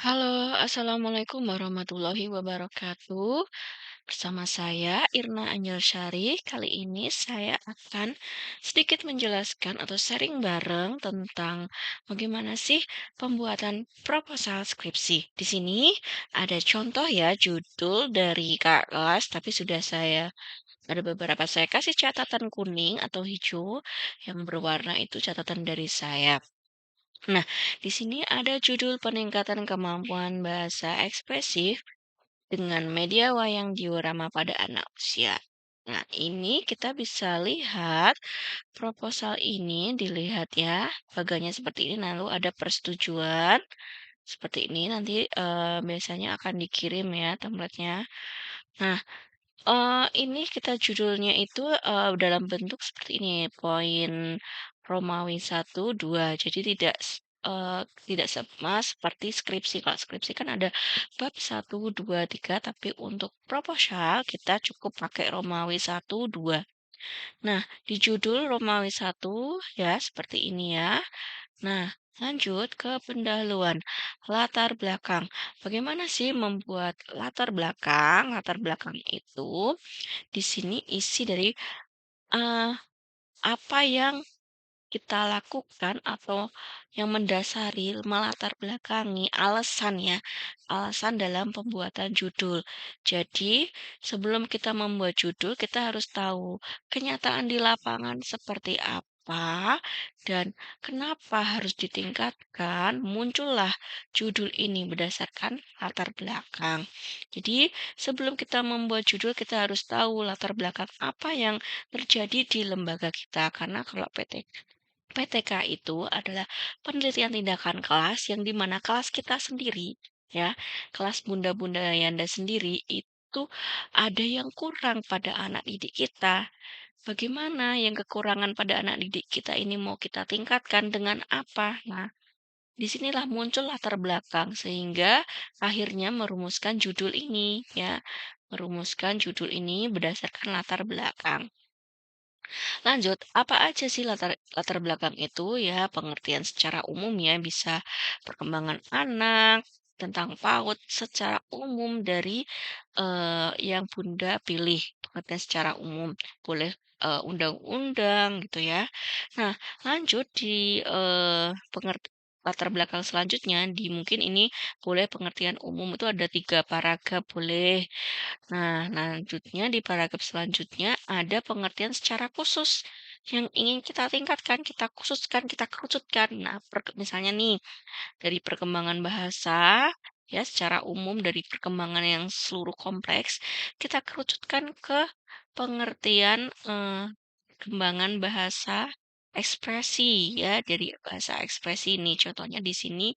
Halo, Assalamualaikum warahmatullahi wabarakatuh. Bersama saya Irna Anjelsari. Kali ini saya akan sedikit menjelaskan atau sharing bareng tentang bagaimana sih pembuatan proposal skripsi. Di sini ada contoh ya judul dari Kak kelas, tapi sudah saya ada beberapa saya kasih catatan kuning atau hijau yang berwarna itu catatan dari saya. Nah, di sini ada judul peningkatan kemampuan bahasa ekspresif dengan media wayang diorama pada anak usia. Nah, ini kita bisa lihat proposal ini dilihat ya, bagannya seperti ini, lalu ada persetujuan seperti ini nanti biasanya akan dikirim ya template-nya. Nah, ini kita judulnya itu, dalam bentuk seperti ini, poin Romawi 1, 2. Jadi tidak sama seperti skripsi. Kalau skripsi kan ada bab 1, 2, 3, tapi untuk proposal kita cukup pakai Romawi 1, 2. Nah, di judul Romawi 1 ya seperti ini ya. Nah, lanjut ke pendahuluan, latar belakang. Bagaimana sih membuat latar belakang? Latar belakang itu di sini isi dari, eee, apa yang kita lakukan atau yang mendasari, melatar belakangi alasan ya, alasan dalam pembuatan judul. Jadi, sebelum kita membuat judul, kita harus tahu kenyataan di lapangan seperti apa dan kenapa harus ditingkatkan. Muncullah judul ini berdasarkan latar belakang. Jadi, sebelum kita membuat judul, kita harus tahu latar belakang apa yang terjadi di lembaga kita. Karena kalau PTK itu adalah penelitian tindakan kelas yang di mana kelas kita sendiri, ya, kelas Bunda-Bunda Yanda sendiri itu ada yang kurang pada anak didik kita. Bagaimana yang kekurangan pada anak didik kita ini mau kita tingkatkan dengan apa? Nah, disinilah muncul latar belakang sehingga akhirnya merumuskan judul ini, ya, merumuskan judul ini berdasarkan latar belakang. Lanjut, apa aja sih latar latar belakang itu? Ya, pengertian secara umum ya, bisa perkembangan anak, tentang PAUD secara umum dari yang Bunda pilih, pengertian secara umum. Boleh undang-undang gitu ya. Nah, lanjut di latar belakang selanjutnya, di mungkin ini boleh pengertian umum itu ada 3 paragraf, boleh. Nah, lanjutnya di paragraf selanjutnya ada pengertian secara khusus yang ingin kita tingkatkan, kita khususkan, kita kerucutkan. Nah, misalnya nih dari perkembangan bahasa ya secara umum dari perkembangan yang seluruh kompleks, kita kerucutkan ke pengertian perkembangan bahasa ekspresi ya, dari bahasa ekspresi ini. Contohnya di sini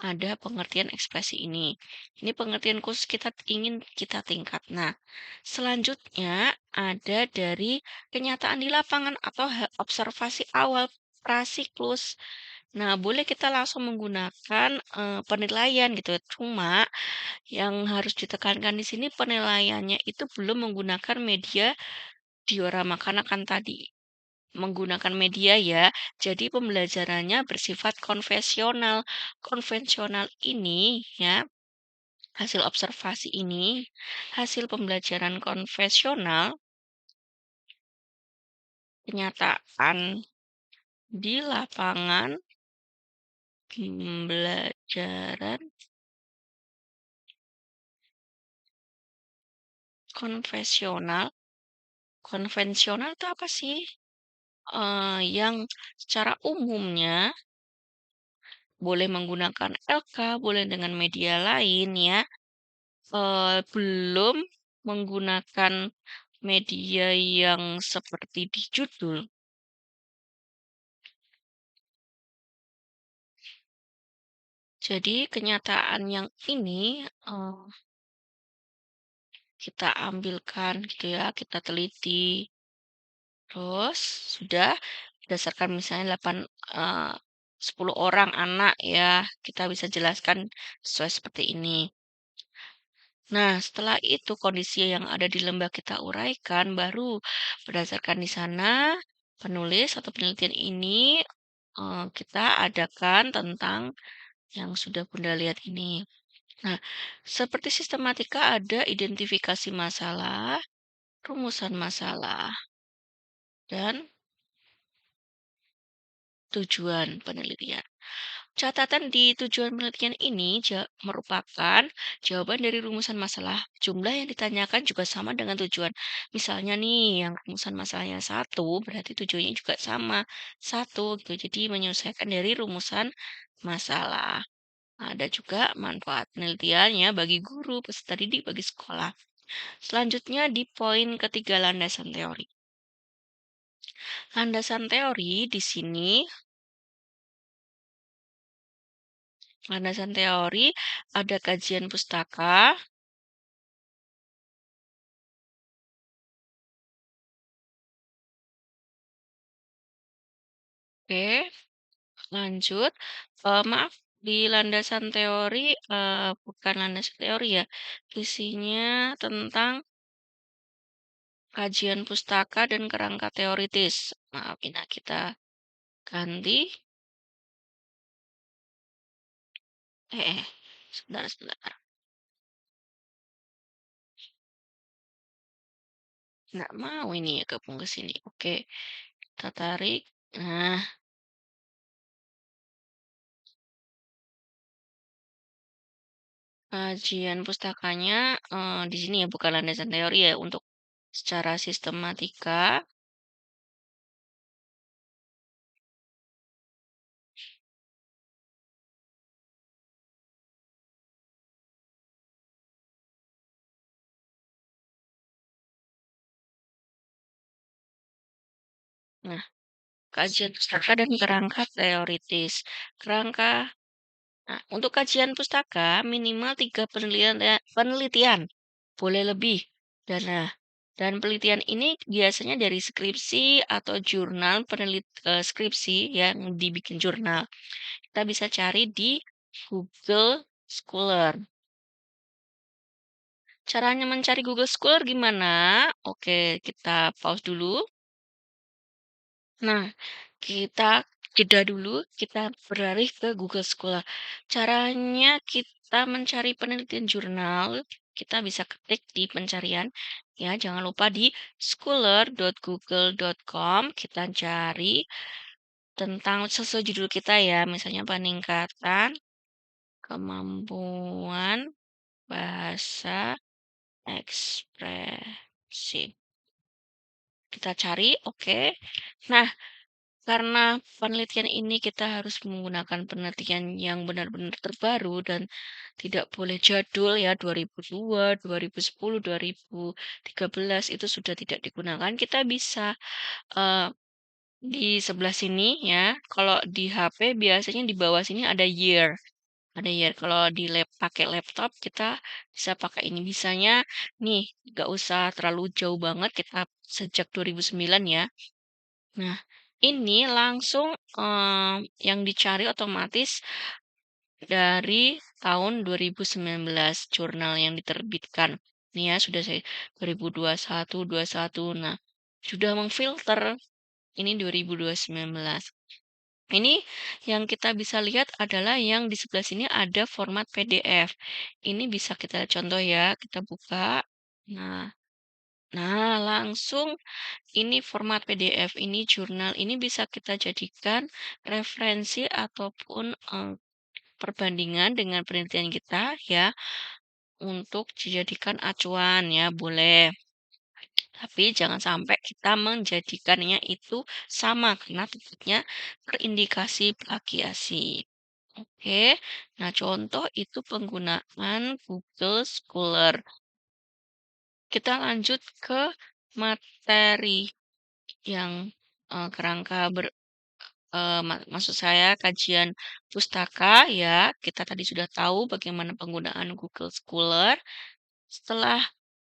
ada pengertian ekspresi ini. Ini pengertian khusus kita ingin kita tingkat. Nah, selanjutnya ada dari kenyataan di lapangan atau observasi awal prasiklus. Nah, boleh kita langsung menggunakan penilaian gitu. Cuma yang harus ditekankan di sini penilaiannya itu belum menggunakan media diorama karena kan tadi menggunakan media ya. Jadi pembelajarannya bersifat konvensional. Konvensional ini ya, hasil observasi ini, hasil pembelajaran konvensional, kenyataan di lapangan, pembelajaran konvensional. Konvensional itu apa sih? Yang secara umumnya boleh menggunakan LK, boleh dengan media lain ya. Belum menggunakan media yang seperti di judul. Jadi kenyataan yang ini, kita ambilkan gitu ya, kita teliti. Terus sudah berdasarkan misalnya 10 orang anak ya, kita bisa jelaskan sesuai seperti ini. Nah, setelah itu kondisi yang ada di lembah kita uraikan, baru berdasarkan di sana penulis atau penelitian ini kita adakan tentang yang sudah Bunda lihat ini. Nah, seperti sistematika ada identifikasi masalah, rumusan masalah, dan tujuan penelitian. Catatan di tujuan penelitian ini merupakan jawaban dari rumusan masalah. Jumlah yang ditanyakan juga sama dengan tujuan. Misalnya nih, yang rumusan masalahnya satu, berarti tujuannya juga sama. Satu, gitu. Jadi menyelesaikan dari rumusan masalah. Ada juga manfaat penelitiannya bagi guru, peserta didik, bagi sekolah. Selanjutnya di poin ketiga landasan teori. Landasan teori di sini, landasan teori ada kajian pustaka. Oke, lanjut. Maaf, di landasan teori, bukan landasan teori ya. Isinya tentang kajian pustaka dan kerangka teoritis. Maaf, ini kita ganti. Sebentar, sebentar. Nggak mau ini ya gabung ke sini. Oke, kita tarik. Nah, kajian pustakanya di sini ya, bukan landasan teori ya. Untuk secara sistematika. Nah, kajian pustaka dan kerangka teoritis. Kerangka Nah, untuk kajian pustaka minimal 3 penelitian, boleh lebih. Dan penelitian ini biasanya dari skripsi atau jurnal skripsi yang dibikin jurnal. Kita bisa cari di Google Scholar. Caranya mencari Google Scholar gimana? Oke, kita pause dulu. Nah, kita jeda dulu, kita beralih ke Google Scholar. Caranya kita mencari penelitian jurnal, kita bisa ketik di pencarian. Ya, jangan lupa di scholar.google.com kita cari tentang sesuai judul kita ya, misalnya peningkatan kemampuan bahasa ekspresif. Kita cari, oke. Nah, karena penelitian ini kita harus menggunakan penelitian yang benar-benar terbaru dan tidak boleh jadul ya 2002, 2010, 2013 itu sudah tidak digunakan. Kita bisa eh, di sebelah sini ya. Kalau di HP biasanya di bawah sini ada year. Ada year. Kalau di pakai laptop kita bisa pakai ini. Bisanya nih nggak usah terlalu jauh banget kita sejak 2009 ya. Nah, ini langsung, yang dicari otomatis dari tahun 2019 jurnal yang diterbitkan. Nih ya, sudah saya 2021, 21. Nah, sudah memfilter ini 2019. Ini yang kita bisa lihat adalah yang di sebelah sini ada format PDF. Ini bisa kita contoh ya, kita buka. Nah, langsung ini format PDF, ini jurnal, ini bisa kita jadikan referensi ataupun perbandingan dengan penelitian kita ya untuk dijadikan acuan ya boleh. Tapi jangan sampai kita menjadikannya itu sama karena takutnya terindikasi plagiasi. Oke, nah contoh itu penggunaan Google Scholar. Kita lanjut ke materi yang kerangka maksud saya kajian pustaka ya, kita tadi sudah tahu bagaimana penggunaan Google Scholar. Setelah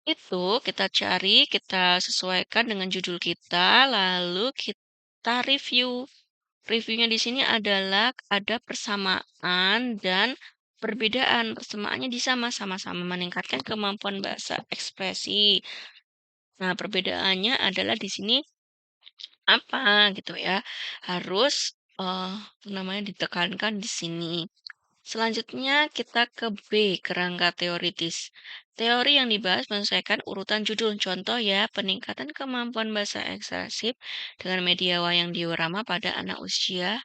itu kita cari, kita sesuaikan dengan judul kita, lalu kita review. Reviewnya di sini adalah ada persamaan dan perbedaan. Persamaannya di sama-sama meningkatkan kemampuan bahasa ekspresi. Nah, perbedaannya adalah di sini apa gitu ya. Harus namanya ditekankan di sini. Selanjutnya kita ke B, kerangka teoritis. Teori yang dibahas menyesuaikan urutan judul. Contoh ya, peningkatan kemampuan bahasa ekspresif dengan media wayang diorama pada anak usia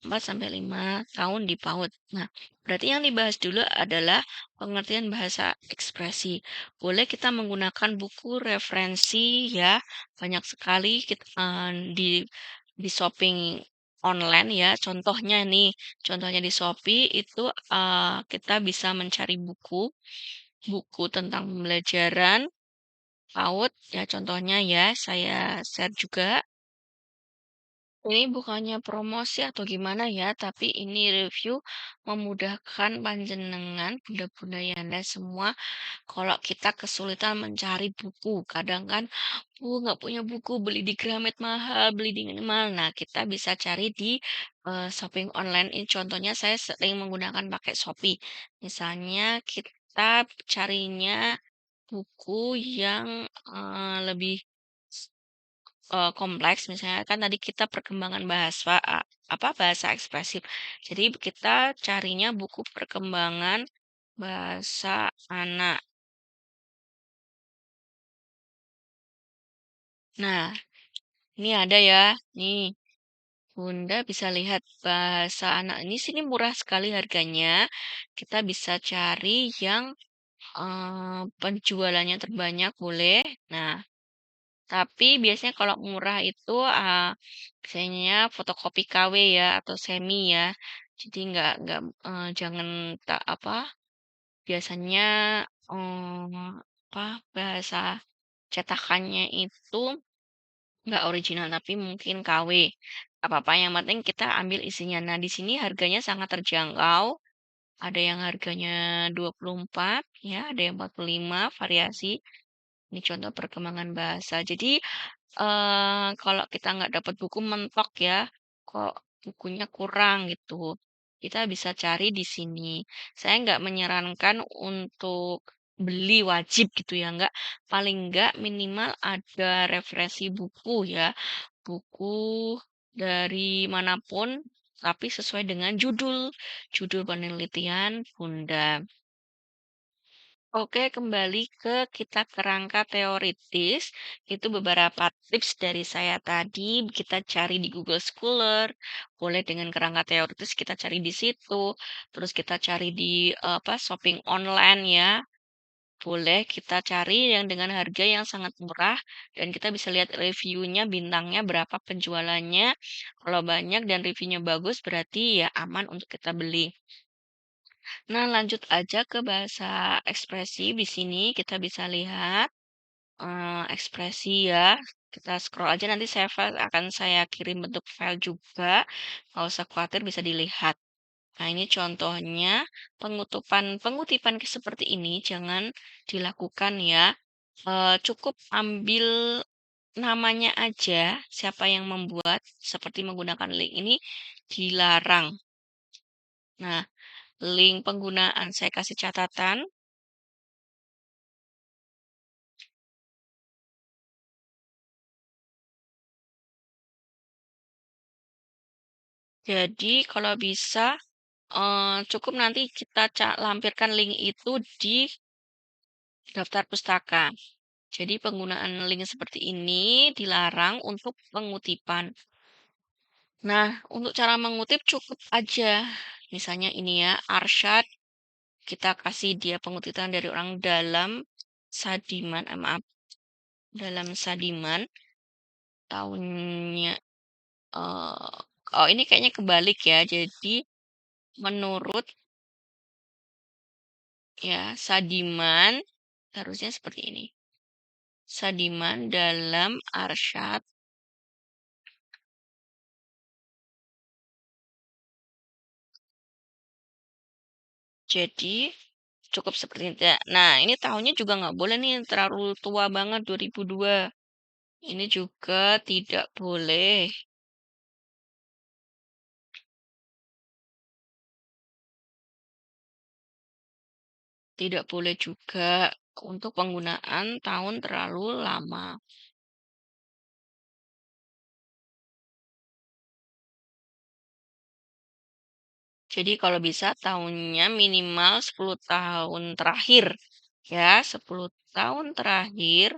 4 sampai 5 tahun di PAUD. Nah, berarti yang dibahas dulu adalah pengertian bahasa ekspresi. Boleh kita menggunakan buku referensi ya, banyak sekali kita di shopping online ya. Contohnya di Shopee itu kita bisa mencari buku, buku tentang pembelajaran PAUD ya contohnya ya, saya share juga. Ini bukannya promosi atau gimana ya, tapi ini review memudahkan panjenengan bunda-bunda Yanda semua kalau kita kesulitan mencari buku. Kadang kan, nggak punya buku, beli di Gramet mahal, beli di ini mahal. Nah, kita bisa cari di shopping online. Ini contohnya saya sering menggunakan pakai Shopee. Misalnya kita carinya buku yang lebih kompleks misalnya kan tadi kita perkembangan bahasa bahasa ekspresif. Jadi kita carinya buku perkembangan bahasa anak. Nah, ini ada ya. Nih, Bunda bisa lihat bahasa anak ini sini murah sekali harganya. Kita bisa cari yang penjualannya terbanyak boleh. Nah, tapi biasanya kalau murah itu biasanya fotokopi KW ya atau semi ya. Jadi nggak jangan tak apa biasanya bahasa cetakannya itu nggak original tapi mungkin KW. Apa-apa yang penting kita ambil isinya. Nah, di sini harganya sangat terjangkau. Ada yang harganya 24 ya, ada yang 45 variasi. Ini contoh perkembangan bahasa. Jadi kalau kita nggak dapat buku mentok ya, kok bukunya kurang gitu, kita bisa cari di sini. Saya nggak menyarankan untuk beli wajib gitu ya, nggak. Paling nggak minimal ada referensi buku ya, buku dari manapun, tapi sesuai dengan judul penelitian Bunda. Oke, kembali ke kita kerangka teoritis. Itu beberapa tips dari saya tadi. Kita cari di Google Scholar. Boleh dengan kerangka teoritis kita cari di situ. Terus kita cari di shopping online ya. Boleh kita cari yang dengan harga yang sangat murah dan kita bisa lihat reviewnya, bintangnya berapa penjualannya. Kalau banyak dan reviewnya bagus berarti ya aman untuk kita beli. Nah, lanjut aja ke bahasa ekspresi. Di sini kita bisa lihat ekspresi ya. Kita scroll aja nanti akan saya kirim bentuk file juga. Nggak usah khawatir bisa dilihat. Nah, ini contohnya pengutipan seperti ini jangan dilakukan ya. Cukup ambil namanya aja, siapa yang membuat, seperti menggunakan link ini dilarang. Nah, link penggunaan saya kasih catatan. Jadi kalau bisa cukup nanti kita lampirkan link itu di daftar pustaka. Jadi penggunaan link seperti ini dilarang untuk pengutipan. Nah, untuk cara mengutip cukup aja. Misalnya ini ya, Arsyad, kita kasih dia pengutipan dari orang dalam Sadiman, maaf, dalam Sadiman, tahunnya, oh ini kayaknya kebalik ya, jadi menurut ya Sadiman, harusnya seperti ini. Sadiman dalam Arsyad. Jadi cukup seperti itu. Nah, ini tahunnya juga nggak boleh nih terlalu tua banget 2002. Ini juga tidak boleh. Tidak boleh juga untuk penggunaan tahun terlalu lama. Jadi kalau bisa tahunnya minimal 10 tahun terakhir, ya 10 tahun terakhir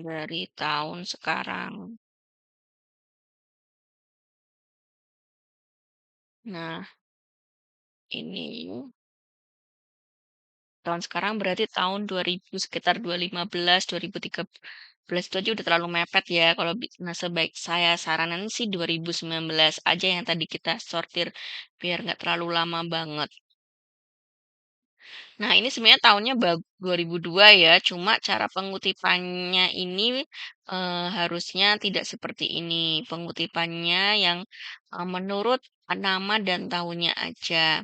dari tahun sekarang. Nah, ini tahun sekarang berarti tahun 2000 sekitar 2015, 2013 itu aja udah terlalu mepet ya kalau nah sebaik saya saranin sih 2019 aja yang tadi kita sortir biar nggak terlalu lama banget. Nah, ini sebenarnya tahunnya 2002 ya, cuma cara pengutipannya ini harusnya tidak seperti ini. Pengutipannya yang menurut nama dan tahunnya aja.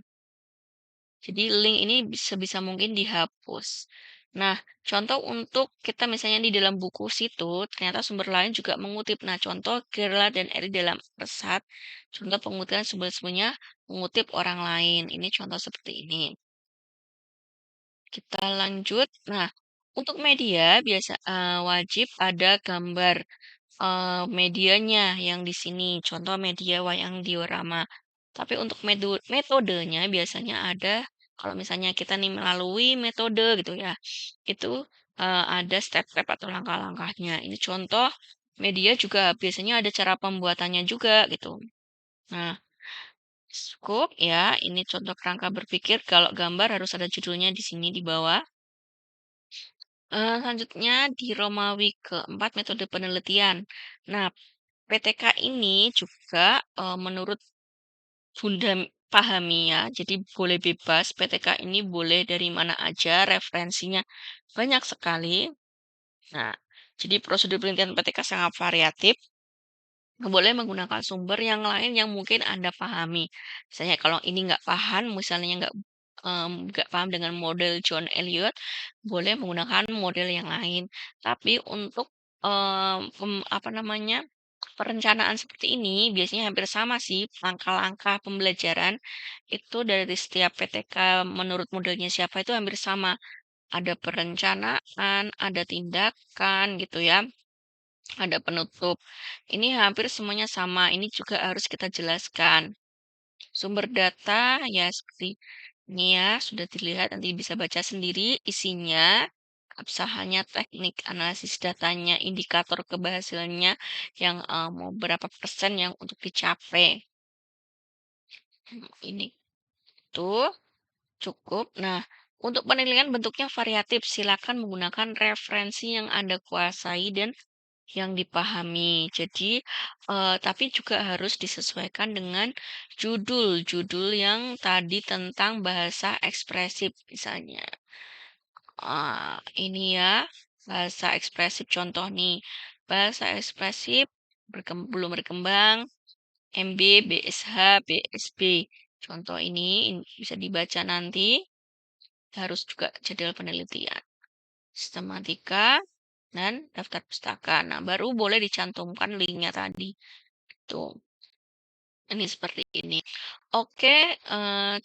Jadi link ini sebisa mungkin dihapus. Nah, contoh untuk kita misalnya di dalam buku situ, ternyata sumber lain juga mengutip. Nah, contoh Gerla dan Eri dalam Resat, contoh pengutipan sumber-sumbernya mengutip orang lain. Ini contoh seperti ini. Kita lanjut. Nah, untuk media biasa wajib ada gambar medianya yang di sini. Contoh media wayang diorama. Tapi untuk metodenya biasanya ada kalau misalnya kita nih melalui metode gitu ya. Itu ada step-step atau langkah-langkahnya. Ini contoh media juga biasanya ada cara pembuatannya juga gitu. Nah, cukup ya. Ini contoh kerangka berpikir kalau gambar harus ada judulnya di sini di bawah. Selanjutnya di Romawi keempat metode penelitian. Nah, PTK ini juga menurut Bunda pahami ya, jadi boleh bebas. PTK ini boleh dari mana aja, referensinya banyak sekali. Nah, jadi prosedur penelitian PTK sangat variatif. Boleh menggunakan sumber yang lain yang mungkin Anda pahami. Misalnya kalau ini nggak paham, misalnya nggak paham dengan model John Elliot, boleh menggunakan model yang lain. Tapi untuk apa namanya perencanaan seperti ini biasanya hampir sama sih langkah-langkah pembelajaran itu dari setiap PTK menurut modelnya siapa itu hampir sama. Ada perencanaan, ada tindakan gitu ya. Ada penutup. Ini hampir semuanya sama. Ini juga harus kita jelaskan. Sumber data ya seperti ini ya, sudah dilihat nanti bisa baca sendiri isinya, keabsahannya, teknik analisis datanya, indikator keberhasilannya yang mau berapa persen yang untuk dicapai. Ini tuh cukup. Nah, untuk penilaian bentuknya variatif, silakan menggunakan referensi yang Anda kuasai dan yang dipahami. Jadi, tapi juga harus disesuaikan dengan judul-judul yang tadi tentang bahasa ekspresif misalnya. Ini ya, bahasa ekspresif contoh nih. Bahasa ekspresif belum berkembang, MB, BSH, BSB. Contoh ini bisa dibaca nanti, harus juga jadwal penelitian. Sistematika, dan daftar pustaka. Nah, baru boleh dicantumkan linknya tadi. Tuh, ini seperti ini. Oke,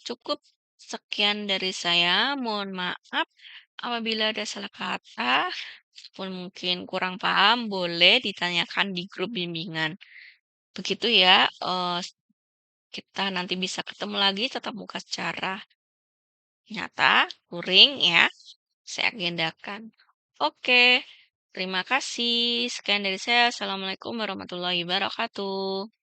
cukup sekian dari saya. Mohon maaf apabila ada salah kata, pun mungkin kurang paham, boleh ditanyakan di grup bimbingan. Begitu ya, kita nanti bisa ketemu lagi tetap muka secara nyata, luring ya. Saya agendakan. Oke, terima kasih. Sekian dari saya. Assalamualaikum warahmatullahi wabarakatuh.